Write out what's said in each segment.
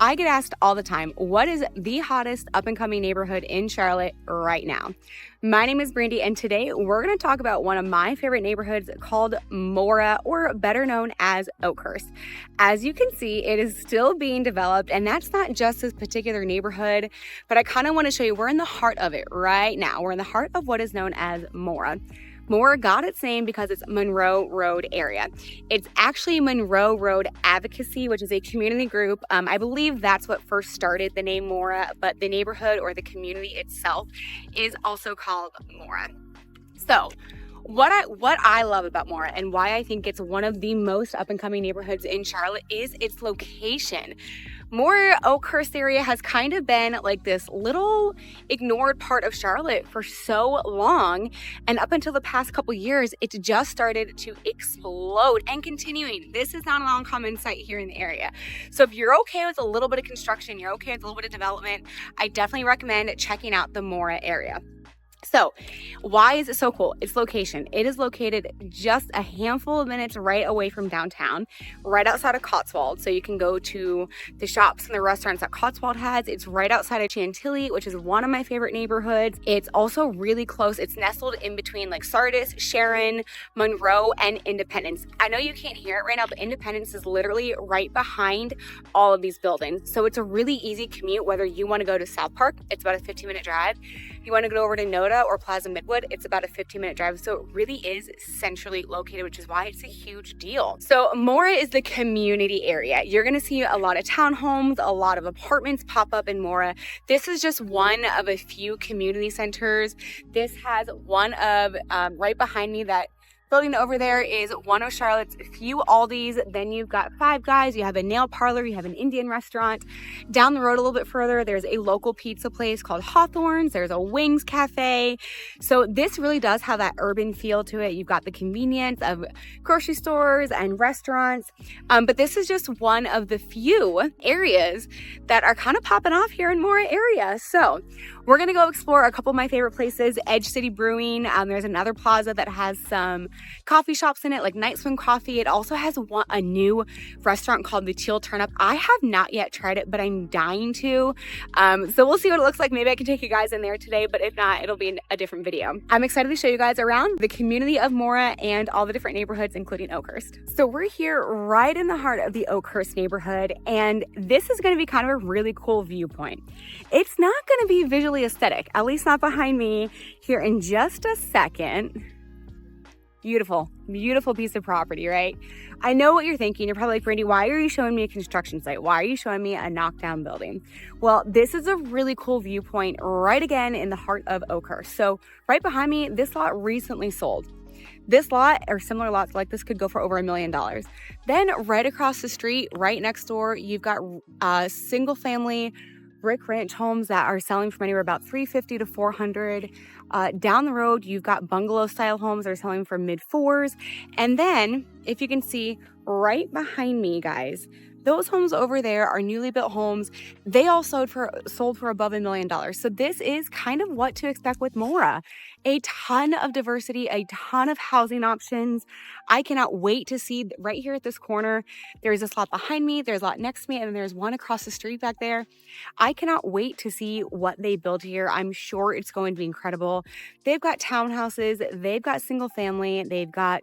I get asked all the time, what is the hottest up-and-coming neighborhood in Charlotte right now? My name is Brandy, and today we're going to talk about one of my favorite neighborhoods called MoRA, or better known as Oakhurst. As you can see, it is still being developed, and that's not just this particular neighborhood, but I kind of want to show you we're in the heart of it right now. We're in the heart of what is known as MoRA. MoRA got its name because it's Monroe Road area. It's actually Monroe Road Advocacy, which is a community group. I believe that's what first started the name MoRA, but the neighborhood or the community itself is also called MoRA. So what I love about MoRA and why I think it's one of the most up-and-coming neighborhoods in Charlotte is its location. MoRA Oakhurst area has kind of been like this little ignored part of Charlotte for so long, and up until the past couple years, it's just started to explode and continuing. This is not an uncommon sight here in the area. So if you're okay with a little bit of construction, you're okay with a little bit of development, I definitely recommend checking out the MoRA area. So why is it so cool? Its location. It is located just a handful of minutes right away from downtown, right outside of Cotswold. So you can go to the shops and the restaurants that Cotswold has. It's right outside of Chantilly, which is one of my favorite neighborhoods. It's also really close. It's nestled in between like Sardis, Sharon, Monroe, and Independence. I know you can't hear it right now, but Independence is literally right behind all of these buildings. So it's a really easy commute, whether you want to go to South Park, it's about a 15-minute drive. If you want to go over to Noda or Plaza Midwood, it's about a 15-minute drive. So it really is centrally located, which is why it's a huge deal. So MoRA is the community area. You're going to see a lot of townhomes, a lot of apartments pop up in MoRA. This is just one of a few community centers. This has one of, right behind me, that building over there is one of Charlotte's few Aldis. Then you've got Five Guys, you have a nail parlor, you have an Indian restaurant. Down the road a little bit further, there's a local pizza place called Hawthorne's. There's a Wings Cafe. So this really does have that urban feel to it. You've got the convenience of grocery stores and restaurants. But this is just one of the few areas that are kind of popping off here in MoRA area. So we're going to go explore a couple of my favorite places. Edge City Brewing. There's another plaza that has some coffee shops in it, like Night Swim Coffee. It also has a new restaurant called the Teal Turnip. I have not yet tried it, but I'm dying to. So we'll see what it looks like. Maybe I can take you guys in there today, but if not, it'll be in a different video. I'm excited to show you guys around the community of MoRA and all the different neighborhoods, including Oakhurst. So we're here right in the heart of the Oakhurst neighborhood, and this is going to be kind of a really cool viewpoint. It's not going to be visually aesthetic, at least not behind me here in just a second. Beautiful, beautiful piece of property, right? I know what you're thinking. You're probably like, Brandy, why are you showing me a construction site? Why are you showing me a knockdown building? Well, this is a really cool viewpoint right again in the heart of Oakhurst. So right behind me, this lot recently sold. This lot or similar lots like this could go for over $1 million. Then right across the street, right next door, you've got single family brick ranch homes that are selling from anywhere about $350 to $400. Down the road, you've got bungalow style homes that are selling for mid-4s. And then, if you can see right behind me, guys, those homes over there are newly built homes. They all sold for above $1 million. So this is kind of what to expect with MoRA. A ton of diversity, a ton of housing options. I cannot wait to see right here at this corner. There's this lot behind me, there's a lot next to me, and then there's one across the street back there. I cannot wait to see what they build here. I'm sure it's going to be incredible. They've got townhouses, they've got single family, they've got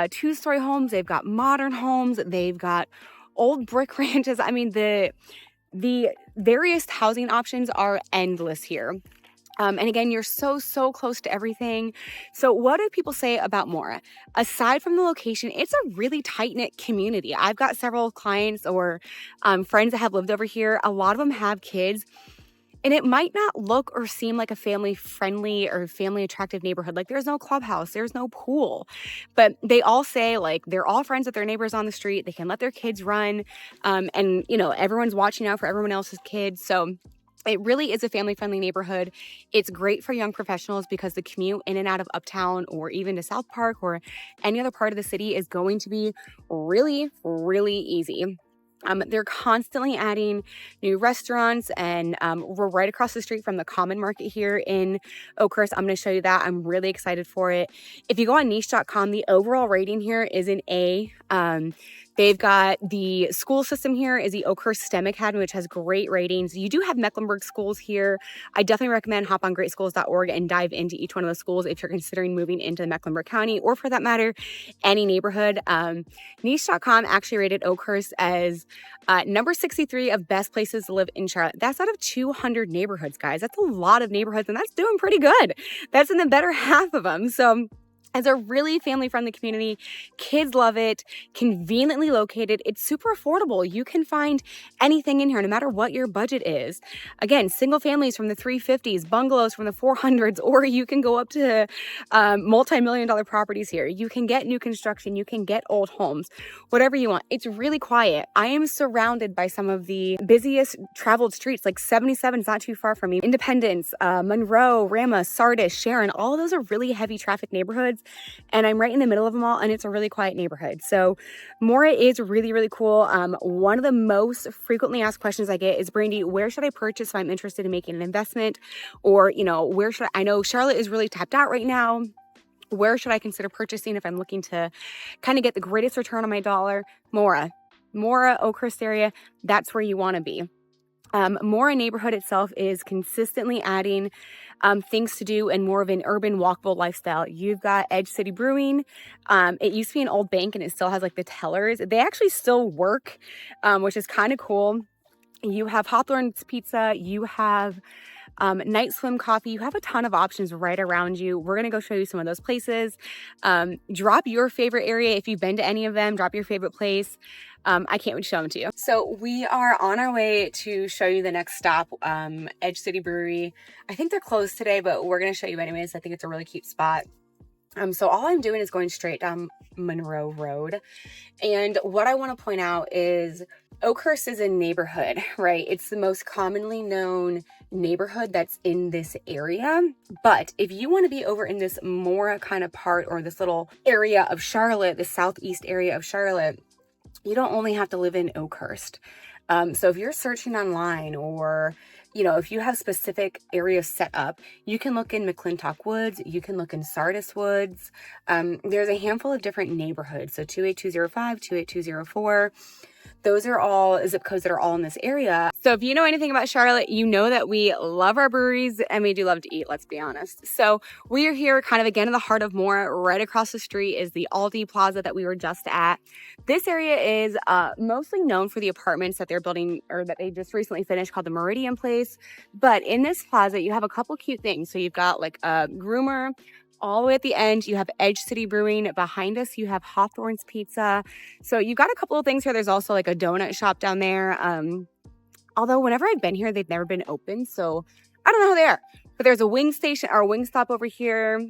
two-story homes, they've got modern homes, they've got old brick ranches. I mean, the various housing options are endless here. And again, you're so close to everything. So what do people say about MoRA? Aside from the location, it's a really tight-knit community. I've got several clients or friends that have lived over here. A lot of them have kids. And it might not look or seem like a family-friendly or family-attractive neighborhood. Like there's no clubhouse, there's no pool. But they all say like they're all friends with their neighbors on the street. They can let their kids run. And, you know, everyone's watching out for everyone else's kids. So it really is a family-friendly neighborhood. It's great for young professionals because the commute in and out of Uptown or even to South Park or any other part of the city is going to be really, really easy. They're constantly adding new restaurants, and we're right across the street from the Common Market here in Oakhurst. I'm going to show you that. I'm really excited for it. If you go on niche.com, the overall rating here is an A. They've got the school system here is the Oakhurst STEM Academy, which has great ratings. You do have Mecklenburg schools here. I definitely recommend hop on greatschools.org and dive into each one of those schools if you're considering moving into Mecklenburg County, or for that matter, any neighborhood. Niche.com actually rated Oakhurst as number 63 of best places to live in Charlotte. That's out of 200 neighborhoods, guys. That's a lot of neighborhoods, and that's doing pretty good. That's in the better half of them. So it's a really family-friendly community. Kids love it. Conveniently located. It's super affordable. You can find anything in here, no matter what your budget is. Again, single families from the 350s, bungalows from the 400s, or you can go up to multi-million-dollar properties here. You can get new construction. You can get old homes, whatever you want. It's really quiet. I am surrounded by some of the busiest traveled streets, like 77 is not too far from me. Independence, Monroe, Rama, Sardis, Sharon, all of those are really heavy traffic neighborhoods. And I'm right in the middle of them all, and it's a really quiet neighborhood. So MoRA is really, really cool. One of the most frequently asked questions I get is, Brandy, where should I purchase if I'm interested in making an investment? Or, where should I know Charlotte is really tapped out right now. Where should I consider purchasing if I'm looking to kind of get the greatest return on my dollar? MoRA, Oakhurst area, that's where you want to be. MoRA neighborhood itself is consistently adding things to do and more of an urban walkable lifestyle. You've got Edge City Brewing. It used to be an old bank, and it still has like the tellers. They actually still work, which is kind of cool. You have Hawthorne's Pizza. You have Night Swim Coffee. You have a ton of options right around you. We're going to go show you some of those places. Drop your favorite area. If you've been to any of them, drop your favorite place. I can't wait to show them to you. So we are on our way to show you the next stop, Edge City Brewery. I think they're closed today, but we're going to show you anyways. I think it's a really cute spot. So all I'm doing is going straight down Monroe Road. And what I want to point out is Oakhurst is a neighborhood, right? It's the most commonly known neighborhood that's in this area. But if you want to be over in this MoRA kind of part, or this little area of Charlotte, the southeast area of Charlotte, you don't only have to live in Oakhurst. So if you're searching online, or if you have specific areas set up, you can look in McClintock Woods, you can look in Sardis Woods. There's a handful of different neighborhoods. So 28205, 28204. Those are all zip codes that are all in this area. So if you know anything about Charlotte, you know that we love our breweries and we do love to eat, let's be honest. So we are here kind of again in the heart of MoRA. Right across the street is the Aldi Plaza that we were just at. This area is mostly known for the apartments that they're building, or that they just recently finished, called the Meridian place. But in this plaza, you have a couple cute things. So you've got like a groomer. All the way at the end, you have Edge City Brewing. Behind us, you have Hawthorne's Pizza. So you've got a couple of things here. There's also like a donut shop down there. Although whenever I've been here, they've never been open. So I don't know who they are. But there's a wing station or a wing stop over here.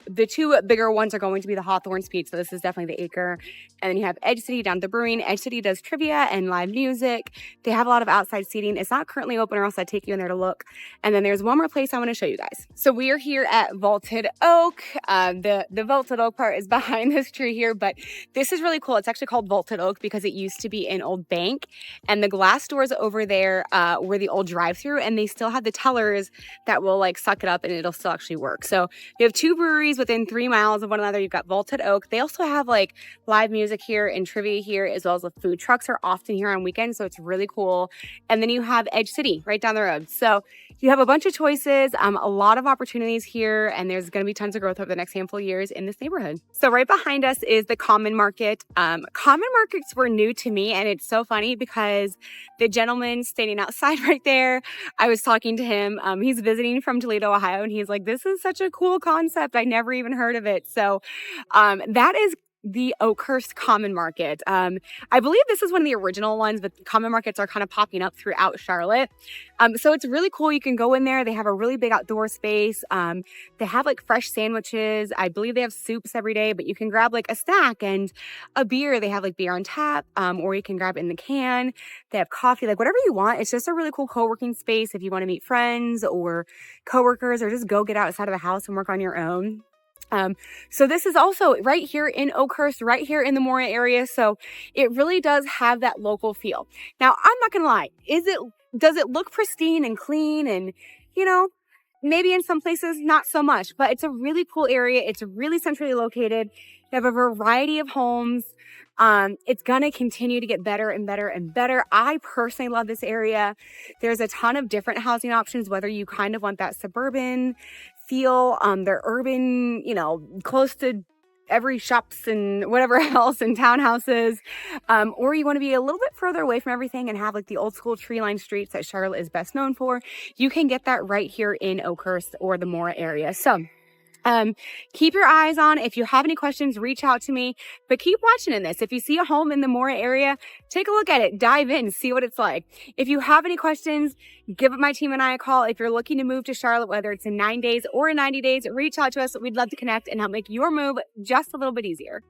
The two bigger ones are going to be the Hawthorne's Pizza. This is definitely the Acre. And then you have Edge City down at the Brewing. Edge City does trivia and live music. They have a lot of outside seating. It's not currently open, or else I'd take you in there to look. And then there's one more place I want to show you guys. So we are here at Vaulted Oak. The Vaulted Oak part is behind this tree here, but this is really cool. It's actually called Vaulted Oak because it used to be an old bank, and the glass doors over there were the old drive-through, and they still have the tellers that will like suck it up, and it'll still actually work. So you have two breweries within 3 miles of one another. You've got Vaulted Oak. They also have like live music here and trivia here, as well as the food trucks are often here on weekends. So it's really cool. And then you have Edge City right down the road. So you have a bunch of choices, a lot of opportunities here, and there's going to be tons of growth over the next handful of years in this neighborhood. So right behind us is the Common Market. Common Markets were new to me, and it's so funny because the gentleman standing outside right there, I was talking to him. He's visiting from Toledo, Ohio, and he's like, this is such a cool concept. I never even heard of it. So that is the Oakhurst Common Market. I believe this is one of the original ones, but common markets are kind of popping up throughout Charlotte. So it's really cool. You can go in there. They have a really big outdoor space. They have like fresh sandwiches. I believe they have soups every day, but you can grab like a snack and a beer. They have like beer on tap, or you can grab it in the can. They have coffee, like whatever you want. It's just a really cool co-working space if you want to meet friends or coworkers, or just go get outside of the house and work on your own. So this is also right here in Oakhurst, right here in the MoRA area. So it really does have that local feel. Now, I'm not gonna lie. Does it look pristine and clean? And, maybe in some places, not so much, but it's a really cool area. It's really centrally located. They have a variety of homes. It's going to continue to get better and better and better. I personally love this area. There's a ton of different housing options, whether you kind of want that suburban feel, they're urban, close to every shops and whatever else and townhouses, or you want to be a little bit further away from everything and have like the old school tree-lined streets that Charlotte is best known for. You can get that right here in Oakhurst or the MoRA area. So keep your eyes on. If you have any questions, reach out to me, but keep watching in this. If you see a home in the MoRA area, take a look at it, dive in, see what it's like. If you have any questions, give my team and I a call. If you're looking to move to Charlotte, whether it's in 9 days or in 90 days, reach out to us. We'd love to connect and help make your move just a little bit easier.